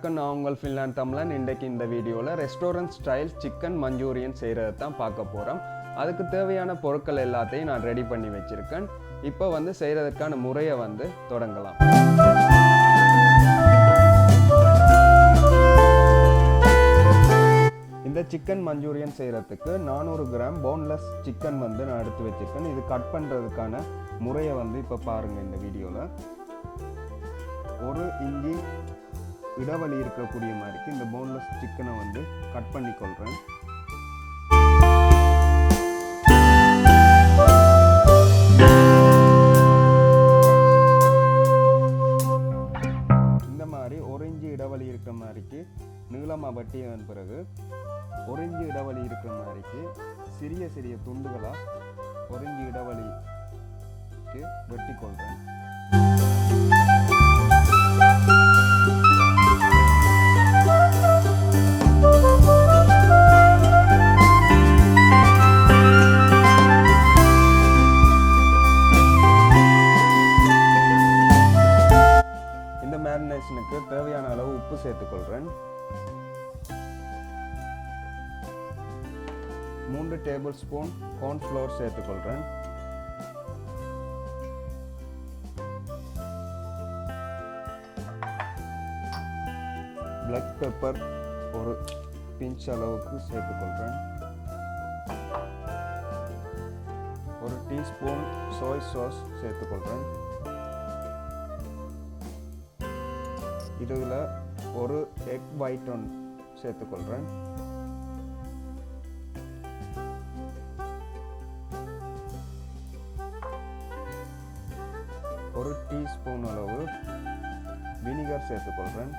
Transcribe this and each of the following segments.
வணக்கம், நான் உங்கள் ஃபின்லாண்ட் தமிழன். இன்றைக்கு இந்த வீடியோவில் ரெஸ்டாரண்ட் ஸ்டைல் சிக்கன் மஞ்சூரியன் செய்கிறது தான் பார்க்க போகிறோம். அதுக்கு தேவையான பொருட்கள் எல்லாத்தையும் நான் ரெடி பண்ணி வச்சுருக்கேன். இப்போ செய்கிறதுக்கான முறையை தொடங்கலாம். இந்த சிக்கன் மஞ்சூரியன் செய்கிறதுக்கு 400 கிராம் போன்லெஸ் சிக்கன் நான் எடுத்து வச்சுருக்கேன். இது கட் பண்ணுறதுக்கான முறையை இப்போ பாருங்கள். இந்த வீடியோவில் 1 இன்ச்சி இடைவெளி இருக்கக்கூடிய மாதிரிக்கு இந்த போன்லெஸ் சிக்கனை கட் பண்ணிக்கொள்கிறேன். இந்த மாதிரி 1 இன்ச்சி இடைவெளி இருக்கிற மாதிரிக்கு நீளமாக வெட்டியதன் பிறகு 1 இன்ச்சி இடைவெளி இருக்கிற மாதிரிக்கு சிறிய சிறிய துண்டுகளாக 1 இன்ச்சி இடைவெளிக்கு வெட்டி கொள்கிறேன். மேரினேஷனுக்கு தேவையான அளவு உப்பு சேர்த்துக்கொள்கிறேன். 3 டேபிள் ஸ்பூன் கார்ன்ஃப்ளவர் சேர்த்துக்கொள்கிறேன். பிளாக் பெப்பர் ஒரு பிஞ்ச் அளவுக்கு சேர்த்துக்கொள்கிறேன். 1 டீஸ்பூன் சோய் சாஸ் சேர்த்துக்கொள்கிறேன். இதில் 1 எக் ஒயிட் சேர்த்துக்கொள்கிறேன். ஒரு டீஸ்பூன் அளவு வினிகர் சேர்த்துக்கொள்கிறேன்.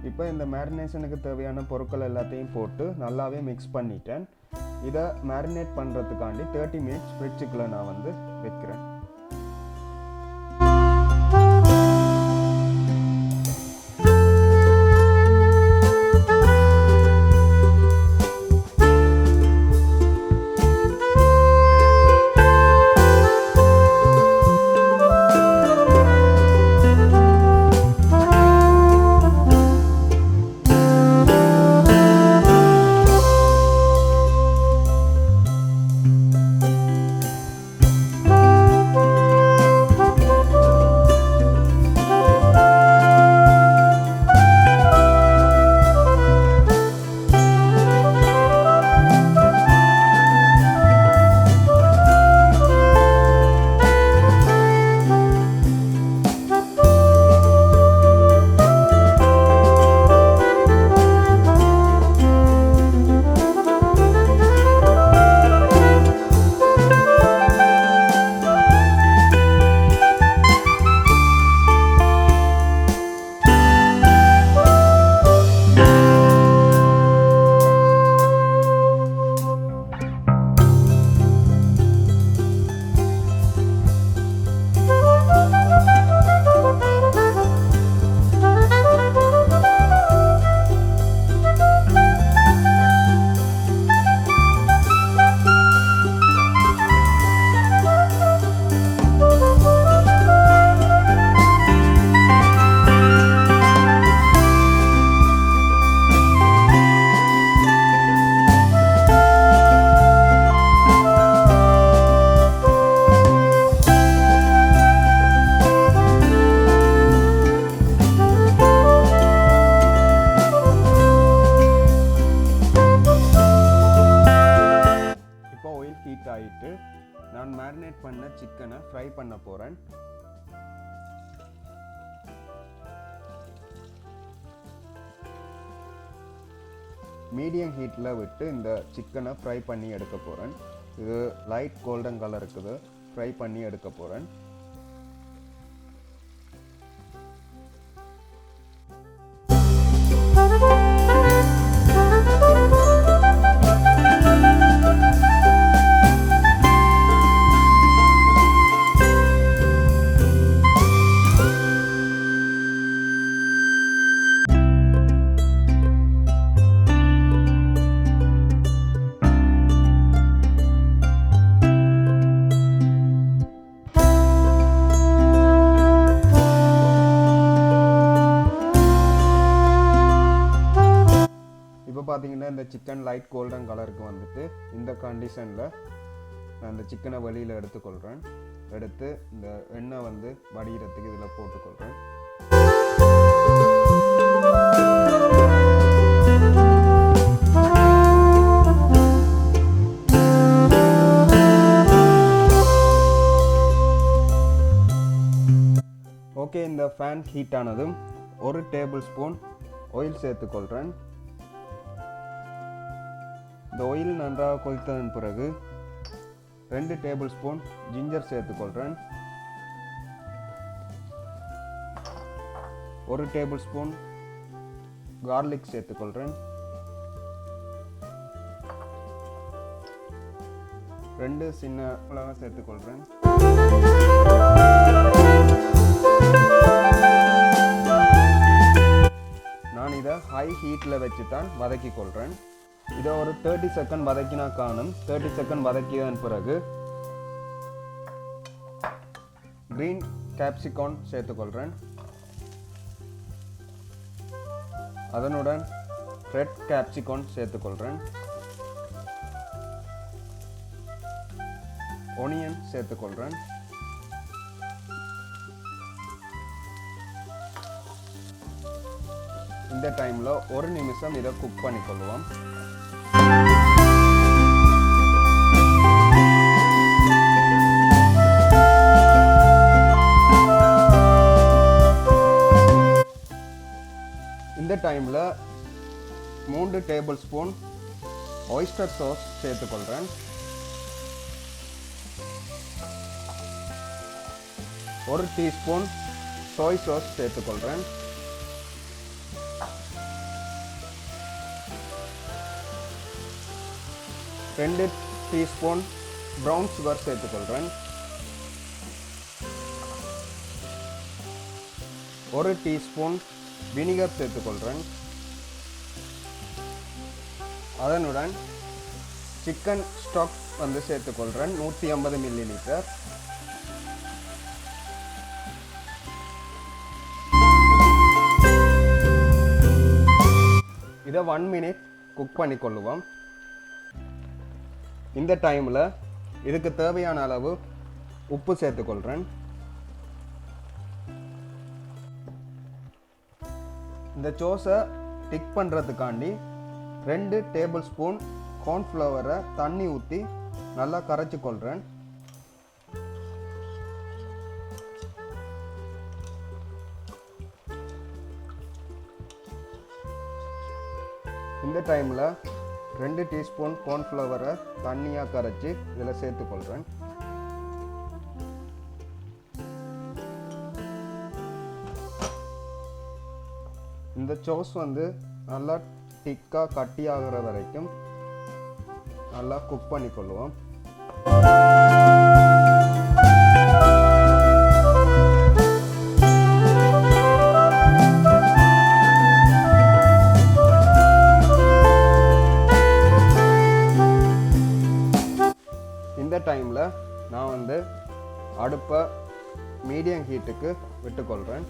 இப்போ இந்த மேரினேஷனுக்கு தேவையான பொருட்கள் எல்லாத்தையும் போட்டு நல்லாவே மிக்ஸ் பண்ணிட்டேன். இதை மேரினேட் பண்ணுறதுக்காண்டி 30 மினிட்ஸ் ஃப்ரிட்ஜுக்குள்ளே நான் வைக்கிறேன். ஆகிட்டு நான் மேரினேட் பண்ண சிக்கனை ஃப்ரை பண்ண போகிறேன். மீடியம் ஹீட்டில் விட்டு இந்த சிக்கனை ஃப்ரை பண்ணி எடுக்க போகிறேன். இது லைட் கோல்டன் கலர் இருக்குது, ஃப்ரை பண்ணி எடுக்க போகிறேன். இந்த சிக்கன் லைட் கோல்டன் கலருக்கு வந்துட்டு இந்த கண்டிஷனில் நான் இந்த சிக்கனை வெளியில் எடுத்துக்கொள்கிறேன். எடுத்து இந்த எண்ணெய் வந்து வடிகிறதுக்கு இதில் போட்டுக்கொள்கிறேன். ஓகே, இந்த ஃபேன் ஹீட் ஆனதும் 1 டேபிள் ஸ்பூன் ஆயில் சேர்த்துக்கொள்கிறேன். இந்த ஆயில் நன்றாக கொதித்ததன் பிறகு 2 டேபிள் ஸ்பூன் ஜிஞ்சர் சேர்த்துக்கொள்கிறேன். 1 டேபிள் ஸ்பூன் கார்லிக் சேர்த்துக்கொள்கிறேன். 2 சின்ன மிளகாய் சேர்த்துக்கொள்கிறேன். நான் இதை ஹை ஹீட்டில் வச்சு தான் வதக்கி கொள்கிறேன். இதை ஒரு 30 செகண்ட் வதக்கினா காணும். 30 செகண்ட் வதக்கியதன் பிறகு கிரீன் கேப்சிகான் சேர்த்துக்கொள்கிறேன். அதனுடன் ரெட் கேப்சிகான் சேர்த்துக்கொள்கிறேன். ஒனியன் சேர்த்துக்கொள்கிறேன். இந்த டைமில் 1 நிமிஷம் இதை குக் பண்ணிக்கொள்வோம். இந்த டைமில் 3 டேபிள் ஸ்பூன் ஒய்ஸ்டர் சாஸ் சேர்த்துக்கொள்கிறேன். 1 டீஸ்பூன் சோய் சாஸ் சேர்த்துக்கொள்கிறேன். 2 டீஸ்பூன் ப்ரௌன் சுகர் சேர்த்துக்கொள்கிறேன். 1 டீஸ்பூன் வினிகர் சேர்த்துக்கொள்கிறேன். அதனுடன் சிக்கன் ஸ்டாக் வந்து சேர்த்துக்கொள்கிறேன் 150 மில்லிலிட்டர். இதை 1 மினிட் குக் பண்ணிக்கொள்ளுவோம். இந்த டைமில் இதுக்கு தேவையான அளவு உப்பு சேர்த்துக்கொள்கிறேன். இந்த சோஸை டிக் பண்ணுறதுக்காண்டி 2 டேபிள் ஸ்பூன் கார்ன்ஃப்ளவரை தண்ணி ஊற்றி நல்லா கரைச்சி கொள்கிறேன். இந்த டைமில் 2 டீஸ்பூன் கார்ன்ஃப்ளவரை தண்ணியாக கரைச்சி இதில் சேர்த்துக்கொள்கிறேன். இந்த சோஸ் வந்து நல்லா திக்காக கட்டியாகிற வரைக்கும் நல்லா குக் பண்ணிக்கொள்வோம். இந்த டைமில் நான் வந்து அடுப்பை மீடியம் ஹீட்டுக்கு விட்டுக்கொள்கிறேன்.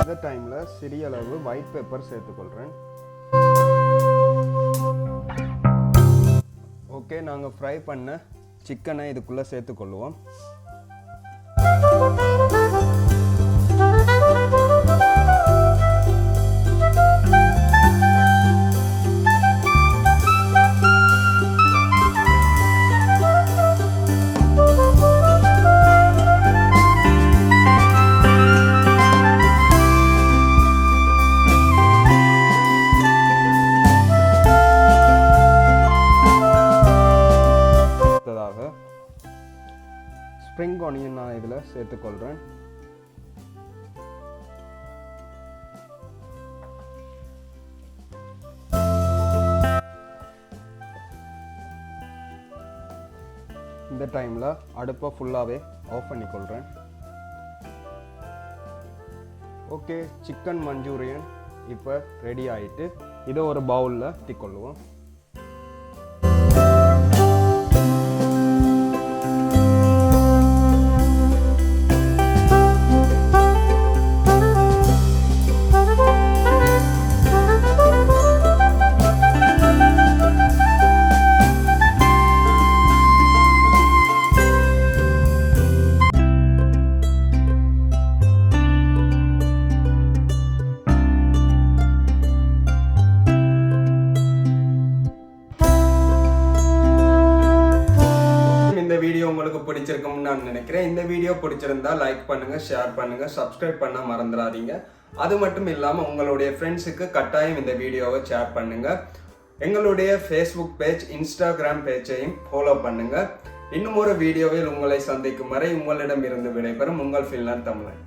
இந்த டைமில் சிறிய அளவு ஒயிட் பெப்பர் சேர்த்துக்கொள்கிறேன். ஓகே, நாங்கள் ஃப்ரை பண்ண சிக்கனை இதுக்குள்ளே சேர்த்துக்கொள்வோம். ஸ்ப்ரிங் ஆனியன் நான் இதில் சேர்த்துக்கொள்கிறேன். இந்த டைமில் அடுப்பை ஃபுல்லாகவே ஆஃப் பண்ணிக்கொள்கிறேன். ஓகே, சிக்கன் மஞ்சூரியன் இப்போ ரெடி ஆகிட்டு இதை ஒரு பவுலில் ஊற்றிக்கொள்ளுவோம். பிடிச்சிருக்கும்னு நான் நினைக்கிறேன். இந்த வீடியோ பிடிச்சிருந்தா லைக் பண்ணுங்க, ஷேர் பண்ணுங்க, சப்ஸ்கிரைப் பண்ண மறந்துடாதீங்க. அது மட்டும் இல்லாமல் உங்களுடைய ஃப்ரெண்ட்ஸுக்கு கட்டாயம் இந்த வீடியோவை ஷேர் பண்ணுங்க. எங்களுடைய ஃபேஸ்புக் பேஜ், இன்ஸ்டாகிராம் பேஜையும் ஃபாலோ பண்ணுங்க. இன்னும் ஒரு வீடியோவில் உங்களை சந்திக்கும் வரை உங்களிடம் இருந்து விடைபெறும் உங்கள் ஃபின்லாந்து தமிழன்.